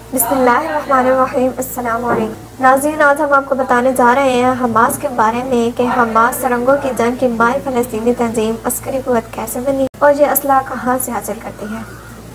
बिस्मिल्लाहिर्रहमानिर्रहीम। अस्सलाम वालेकुम नाज़रीन, आज हम आपको बताने जा रहे हैं हमास के बारे में कि हमास सरंगों की जंग की माए फ़लस्तीनी तंजीम अस्करी क़ुव्वत कैसे बनी और ये असला कहाँ से हासिल करती है।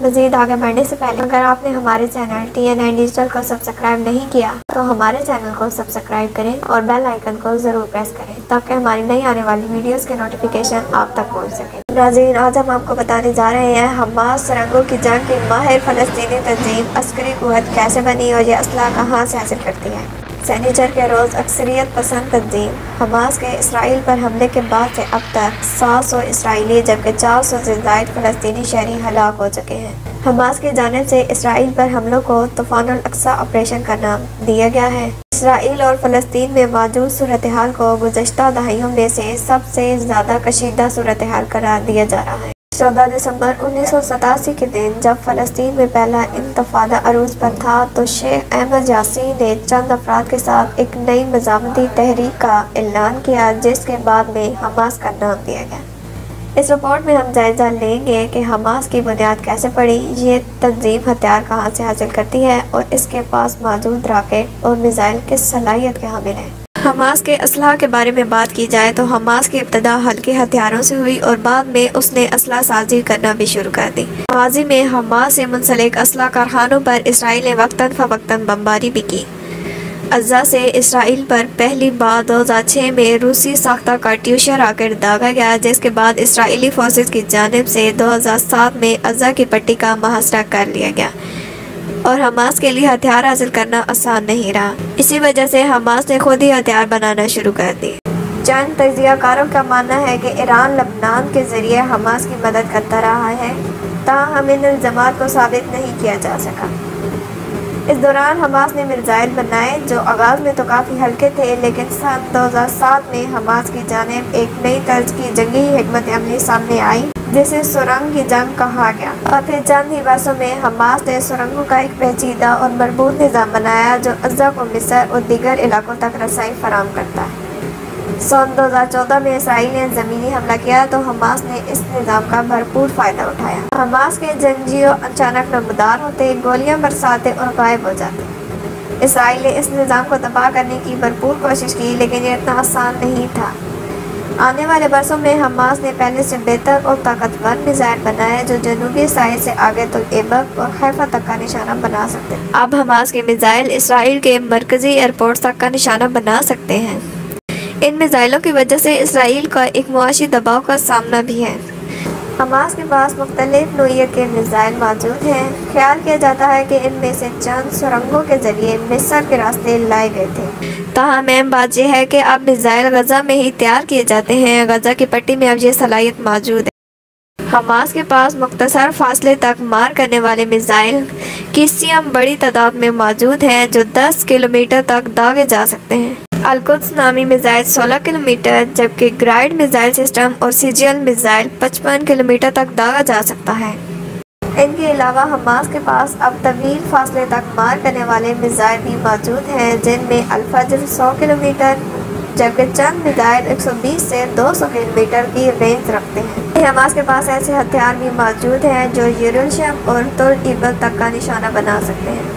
मज़ीद आगे बढ़ने से पहले अगर आपने हमारे चैनल TN9 डिजिटल को सब्सक्राइब नहीं किया तो हमारे चैनल को सब्सक्राइब करें और बेल आइकन को ज़रूर प्रेस करें ताकि हमारी नई आने वाली वीडियोस के नोटिफिकेशन आप तक पहुंच सके। नाज़रीन, आज हम आपको बताने जा रहे हैं हमास सरंगों की जंग की माहिर फ़लस्तीनी तंजीम अस्करी क़ुव्वत कैसे बनी और ये असला कहाँ से हासिल करती है। सनीचर के रोज़ अक्सरियत पसंद तंजीम हमास के इसराइल पर हमले के बाद से अब तक 700 इसराइली जबकि 400 से ज़ायद फ़लस्तीनी शहरी हलाक हो चुके हैं। हमास की जानिब से इसराइल पर हमलों को तूफ़ानुल अक्सा ऑपरेशन का नाम दिया गया है। इसराइल और फ़लस्तीन में मौजूद सूरत हाल को गुज़श्ता दहाइयों में से सबसे ज़्यादा कशीदा सूरत हाल करार दिया जा रहा है। 14 दिसंबर 1987 के दिन जब फ़लस्तीन में पहला इंतफादा अरूज पर था तो शेख अहमद यासीन ने चंद अफराद के साथ एक नई मज़ामती तहरीक का ऐलान किया जिसके बाद में हमास का नाम दिया गया। इस रिपोर्ट में हम जायज़ा लेंगे कि हमास की बुनियाद कैसे पड़ी, ये तंजीम हथियार कहाँ से हासिल करती है और इसके पास मौजूद रॉकेट और मिसाइल किस सलाहियत के हामिल हैं। हमास के असलाह के बारे में बात की जाए तो हमास की इब्तदा हल्के हथियारों से हुई और बाद में उसने असला साजी करना भी शुरू कर दी। माजी में हमास से मुंसलिक असला कारखानों पर इसराइल ने वक्तन फ़वक्तन बमबारी भी की। अज़्ज़ा से इसराइल पर पहली बार 2006 में रूसी साख्ता काट्यूशा रॉकेट दागा गया जिसके बाद इसराइली फोर्सेस की जानिब से 2007 में अज़्ज़ा की पट्टी का मुहासरा कर लिया गया और हमास के लिए हथियार हासिल करना आसान नहीं रहा। इसी वजह से हमास ने खुद ही हथियार बनाना शुरू कर दिए। चंद तज्ज़ियाकारों का मानना है कि ईरान लबनान के ज़रिए हमास की मदद करता रहा है, ताहम इन इल्ज़ामात को साबित नहीं किया जा सका। इस दौरान हमास ने मिसाइल बनाए जो आगाज़ में तो काफ़ी हल्के थे, लेकिन सन 2007 में हमास की जानिब एक नई तर्ज की जंगी हिकमत अमली सामने आई जिसे सुरंग की जंग कहा गया और फिर चंद ही वर्षों में हमास ने सुरंगों का एक पेचीदा और मरबूत निज़ाम बनाया जो अज़्ज़ा को मिस्र और दीगर इलाकों तक रसाई फराहम करता है। सन 2014 में इसराइल ने ज़मीनी हमला किया तो हमास ने इस निज़ाम का भरपूर फ़ायदा उठाया। हमास के जंगजियों अचानक नमदार होते, गोलियां बरसाते और गायब हो जाते। इसराइल ने इस निज़ाम को तबाह करने की भरपूर कोशिश की लेकिन ये इतना आसान नहीं था। आने वाले बरसों में हमास ने पहले से बेहतर और ताकतवर मिसाइल बनाए जो जनूबी साहिल से आगे तो ऐबक और हैफा तक का निशाना बना सकते हैं। अब हमास के मिसाइल इसराइल के मरकजी एयरपोर्ट तक का निशाना बना सकते हैं। इन मिसाइलों की वजह से इसराइल का एक मुआशी दबाव का सामना भी है। हमास के पास मुख्तलिफ नौइयत के मिसाइल मौजूद हैं। ख्याल किया जाता है कि इनमें से चंद सुरंगों के जरिए मिस्र के रास्ते लाए गए थे। ताहम अहम बात यह है कि अब मिसाइल गजा में ही तैयार किए जाते हैं। गजा की पट्टी में अब ये सलाहियत मौजूद है। हमास के पास मुख्तसर फासले तक मार करने वाले मिसाइल किस्सियम बड़ी तादाद में मौजूद हैं जो 10 किलोमीटर तक दागे जा सकते हैं। अल-कुद्स नामी मिसाइल 16 किलोमीटर जबकि ग्राइड मिसाइल सिस्टम और सीजीएल मिसाइल 55 किलोमीटर तक दागा जा सकता है। इनके अलावा हमास के पास अब तवील फासले तक मार करने वाले मिसाइल भी मौजूद हैं जिनमें अल-फज्र 100 किलोमीटर जबकि चंद मिसाइल 120 से 200 किलोमीटर की रेंज रखते हैं। हमास के पास ऐसे हथियार भी मौजूद हैं जो यरूशलेम और तुल इबल तक का निशाना बना सकते हैं।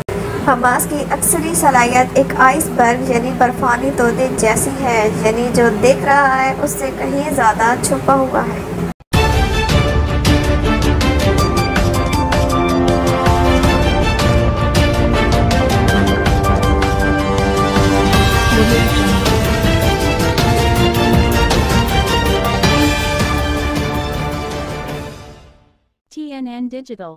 हमास की अक्सरी सलाहियत एक आइसबर्ग यानी बर्फानी तोते जैसी है, यानी जो देख रहा है उससे कहीं ज़्यादा छुपा हुआ है। TNN Digital